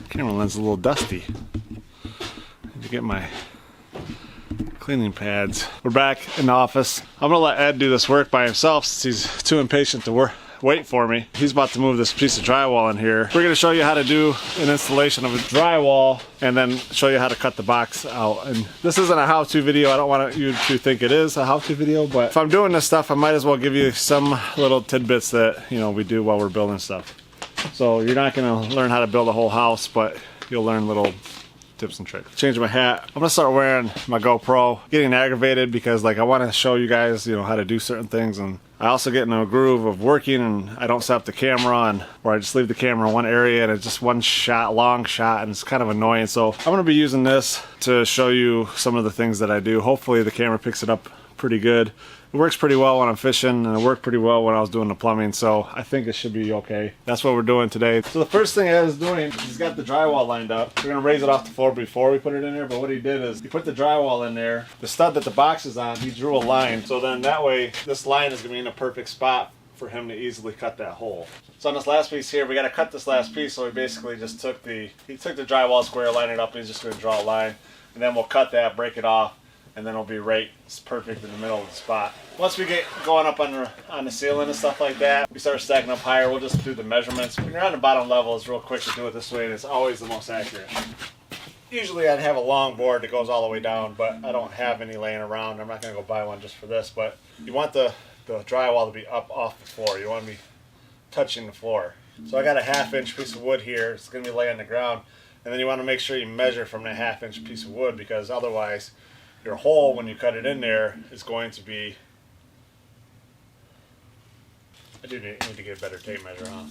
Camera lens is a little dusty. Need to get my cleaning pads. We're back in the office. I'm gonna let Ed do this work by himself since he's too impatient to wait for me. He's about to move this piece of drywall in here. We're gonna show you how to do an installation of a drywall and then show you how to cut the box out. And this isn't a how-to video. I don't want you to think it is a how-to video, but if I'm doing this stuff, I might as well give you some little tidbits that, you know, we do while we're building stuff. So you're not gonna learn how to build a whole house, but you'll learn little tips and tricks. Change my hat. I'm gonna start wearing my GoPro. Getting aggravated because like I want to show you guys, you know, how to do certain things, and I also get in a groove of working and I don't set up the camera on, or I just leave the camera in one area and it's just one shot, long shot, and it's kind of annoying. So I'm gonna be using this to show you some of the things that I do. Hopefully the camera picks it up pretty good. It works pretty well when I'm fishing, and it worked pretty well when I was doing the plumbing, so I think it should be okay. That's what we're doing today. So the first thing Ed is doing, he's got the drywall lined up. We're gonna raise it off the floor before we put it in there, but what he did is he put the drywall in there. The stud that the box is on, he drew a line, so then that way this line is gonna be in a perfect spot for him to easily cut that hole. So on this last piece here, we gotta cut this last piece, so we basically just took the drywall square, lined it up, and he's just gonna draw a line, and then we'll cut that, break it off, and then it'll be right perfect in the middle of the spot. Once we get going up on the ceiling and stuff like that, we start stacking up higher. We'll just do the measurements. When you're on the bottom level, it's real quick to do it this way, and it's always the most accurate. Usually I'd have a long board that goes all the way down, but I don't have any laying around. I'm not gonna go buy one just for this, but you want the drywall to be up off the floor. You want to be touching the floor. So I got a 1/2 inch piece of wood here. It's gonna be laying on the ground, and then you want to make sure you measure from that 1/2 inch piece of wood, because otherwise your hole, when you cut it in there, is going to be... I do need to get a better tape measure, huh?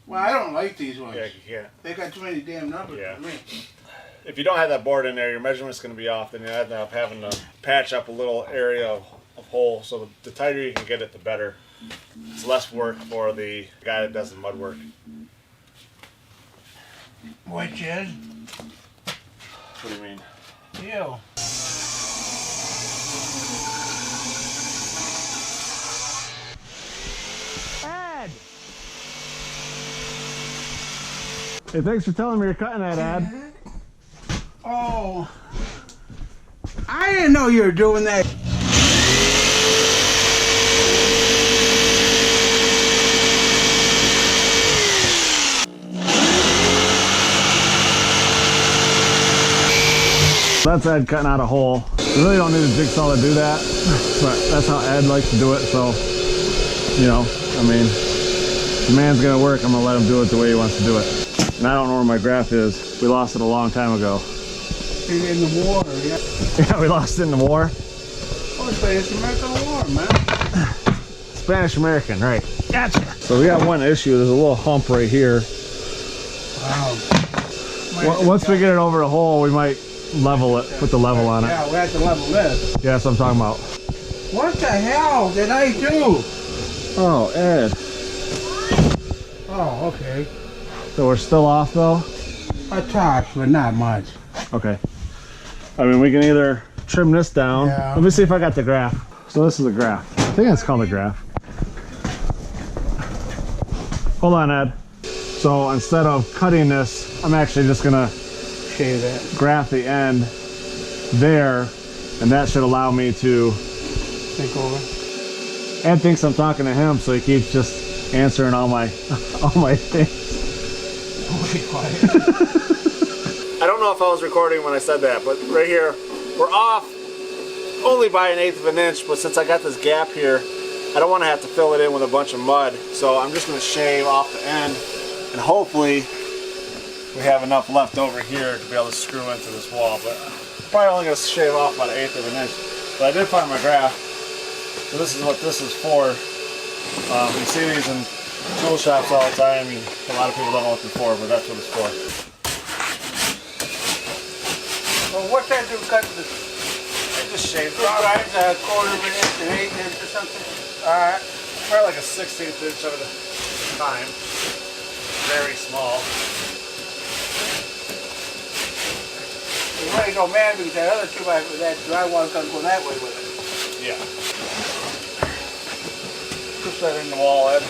Well, I don't like these ones. Yeah, you can't. They got too many damn numbers for me. If you don't have that board in there, your measurement's going to be off, then you end up having to patch up a little area of hole. So the tighter you can get it, the better. It's less work for the guy that does the mud work. Which is? What do you mean? You. Ed! Hey, thanks for telling me you're cutting that, Ed. Oh. I didn't know you were doing that. That's Ed cutting out a hole. You really don't need a jigsaw to do that, but that's how Ed likes to do it, so, you know, I mean, the man's gonna work, I'm gonna let him do it the way he wants to do it. And I don't know where my graph is. We lost it a long time ago. In the war, yeah. Yeah, we lost it in the war. Oh, Spanish American War, man. Spanish American, right. Gotcha. So we got one issue, there's a little hump right here. Wow. Once we get it over the hole, we might level it, put the level on it. Yeah, we have to level this. Yeah, that's what I'm talking about. What the hell did I do? Oh, Ed. Oh, okay. So we're still off though? A touch, but not much. Okay. I mean, we can either trim this down. Yeah. Let me see if I got the graph. So this is a graph. I think it's called a graph. Hold on, Ed. So instead of cutting this, I'm actually just gonna Shave that. graph the end there, and that should allow me to Think over. Ed thinks I'm talking to him, so he keeps just answering all my things. Oh, be quiet. I don't know if I was recording when I said that, but right here, we're off only by 1/8 of an inch, but since I got this gap here, I don't want to have to fill it in with a bunch of mud, so I'm just going to shave off the end, and hopefully we have enough left over here to be able to screw into this wall, but I'm probably only going to shave off about 1/8 of an inch. But I did find my graph, so this is what this is for. You see these in tool shops all the time. I mean, a lot of people don't know what they're for, but that's what it's for. Well, what's that do cut this? I just shaved All right, a quarter of an inch, an 1/8 inch or something. Alright, probably like a 1/16 inch of the time. Very small. You really go mad because that other 2x, that drywall's gonna go that way with it. Yeah. Push that in the wall, Ed.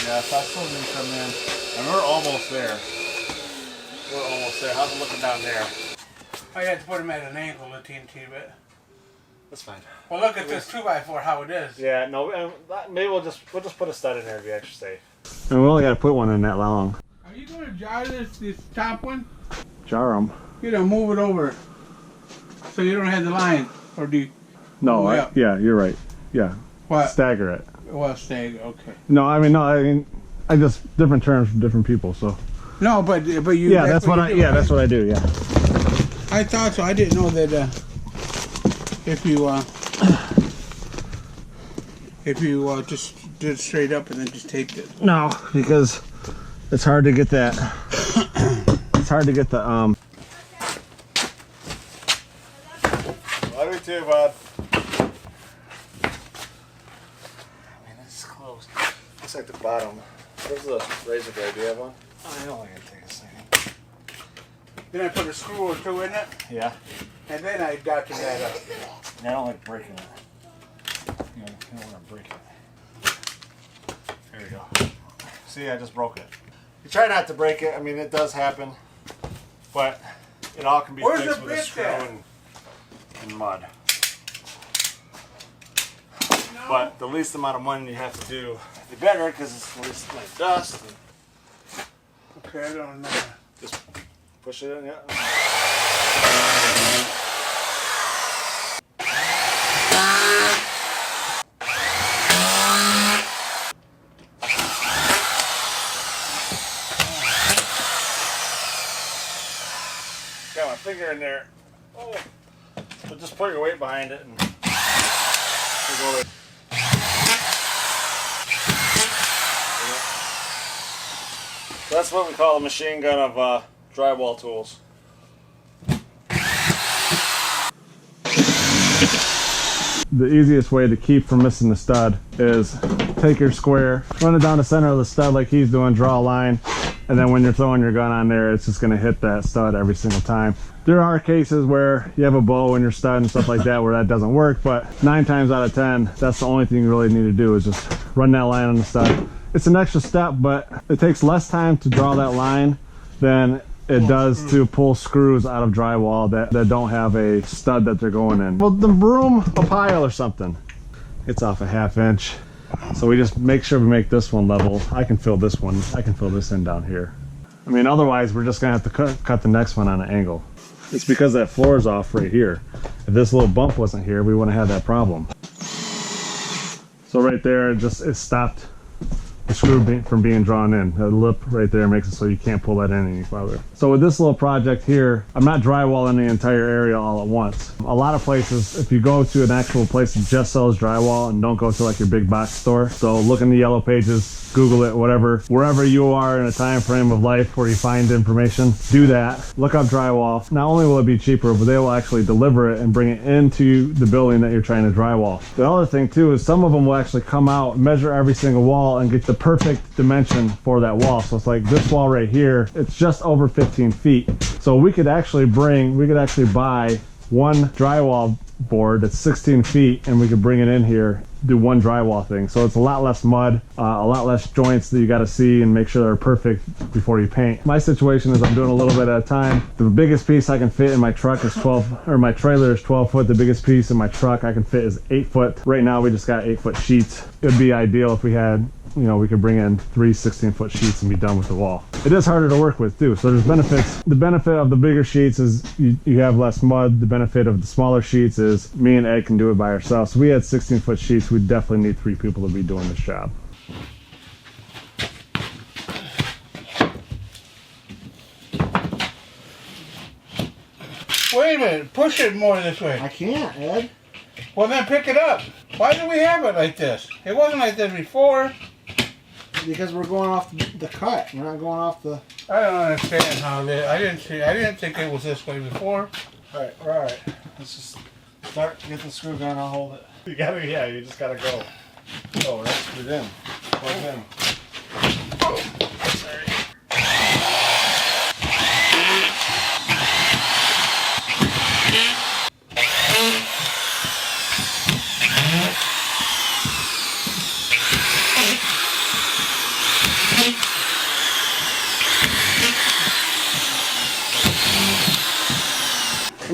Yeah, so I still need to come in. And we're almost there. We're almost there. How's it looking down there? I had to put them at an angle a teeny bit. That's fine. Well, look at this 2x4, how it is. Yeah, no, maybe we'll just put a stud in there to be extra safe. And we only got to put one in that long. Are you going to jar this top one? Jar them. You know, move it over so you don't have the line, or do you? No, yeah, you're right. Yeah. What? Stagger it. Well, stagger. Okay. No, I mean, I just different terms for different people. So. No, but you. Yeah, that's what I do. Yeah, that's what I do. Yeah. I thought so. I didn't know that if you just did it straight up and then just taped it. No, because it's hard to get that. It's hard to get the Love you too, bud. Man, this is close. Looks like the bottom. Where's the razor blade? Do you have one? I don't think I take a second. Then I put a screw or two in it. Yeah. And then I doctored that up. I don't like breaking it. You don't want to break it. There we go. See, I just broke it. You try not to break it. I mean, it does happen, but it all can be fixed with a screw and mud. No. But the least amount of money you have to do, the better, because it's the least amount of dust. Okay, I don't know. Just push it in, yeah. Got my finger in there. Oh. So just put your weight behind it and we'll go there. So that's what we call a machine gun of drywall tools. The easiest way to keep from missing the stud is take your square, run it down the center of the stud like he's doing, draw a line, and then when you're throwing your gun on there, it's just going to hit that stud every single time. There are cases where you have a bow in your stud and stuff like that where that doesn't work, but 9 times out of 10, that's the only thing you really need to do is just run that line on the stud. It's an extra step, but it takes less time to draw that line than it does to pull screws out of drywall that don't have a stud that they're going in. Well, the broom, a pile or something, it's off a 1/2 inch. So we just make sure we make this one level. I can fill this one. I can fill this in down here. I mean, otherwise we're just gonna have to cut the next one on an angle. It's because that floor is off right here. If this little bump wasn't here, we wouldn't have that problem. So right there, it stopped the screw from being drawn in. The lip right there makes it so you can't pull that in any farther. So with this little project here, I'm not drywalling the entire area all at once. A lot of places, if you go to an actual place that just sells drywall and don't go to like your big box store, so look in the yellow pages, Google it, whatever, wherever you are in a time frame of life where you find information, do that. Look up drywall. Not only will it be cheaper, but they will actually deliver it and bring it into the building that you're trying to drywall. The other thing too is some of them will actually come out, measure every single wall, and get the perfect dimension for that wall. So it's like this wall right here, it's just over 15 feet. So we could actually buy one drywall board that's 16 feet and we could bring it in here, do one drywall thing. So it's a lot less mud, a lot less joints that you got to see and make sure they're perfect before you paint. My situation is I'm doing a little bit at a time. The biggest piece I can fit in my truck is 12, or my trailer is 12 foot. The biggest piece in my truck I can fit is 8 foot. Right now we just got 8-foot sheets. It would be ideal if we had, you know, we could bring in 3 16-foot sheets and be done with the wall. It is harder to work with too, so there's benefits. The benefit of the bigger sheets is you have less mud. The benefit of the smaller sheets is me and Ed can do it by ourselves. So we had 16-foot sheets, we definitely need 3 people to be doing this job. Wait a minute, push it more this way. I can't, Ed. Well, then pick it up. Why do we have it like this? It wasn't like this before. Because we're going off the cut. We're not going off the... I don't understand how this. I didn't think it was this way before. All right. Let's just start, get the screw gun, I'll hold it. You just gotta go. Oh, that's screwed in. Plug in. Oh, sorry.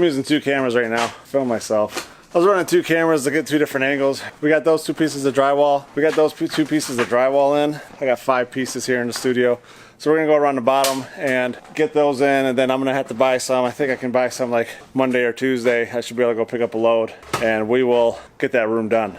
I'm using 2 cameras right now. Film myself. I was running 2 cameras to get 2 different angles. We got those 2 pieces of drywall. We got those 2 pieces of drywall in. I got 5 pieces here in the studio. So we're gonna go around the bottom and get those in, and then I'm gonna have to buy some. I think I can buy some like Monday or Tuesday. I should be able to go pick up a load, and we will get that room done.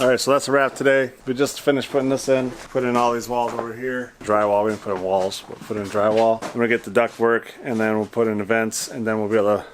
Alright, so that's a wrap today. We just finished putting this in. Put in all these walls over here. Drywall, we didn't put in walls, we'll put in drywall. I'm gonna get the duct work, and then we'll put in the vents, and then we'll be able to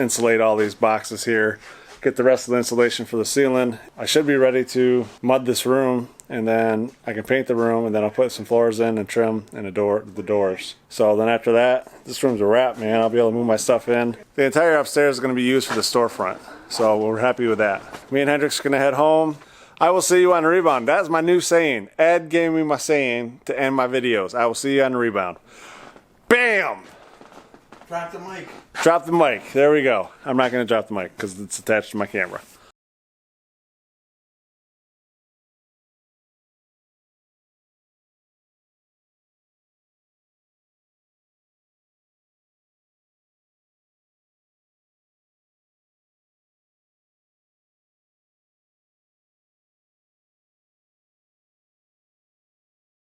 insulate all these boxes here. Get the rest of the insulation for the ceiling. I should be ready to mud this room, and then I can paint the room, and then I'll put some floors in and trim and the doors. So then after that, this room's a wrap, man. I'll be able to move my stuff in. The entire upstairs is gonna be used for the storefront. So we're happy with that. Me and Hendrix are gonna head home. I will see you on the rebound. That's my new saying. Ed gave me my saying to end my videos. I will see you on the rebound. Bam! Drop the mic. Drop the mic. There we go. I'm not going to drop the mic because it's attached to my camera.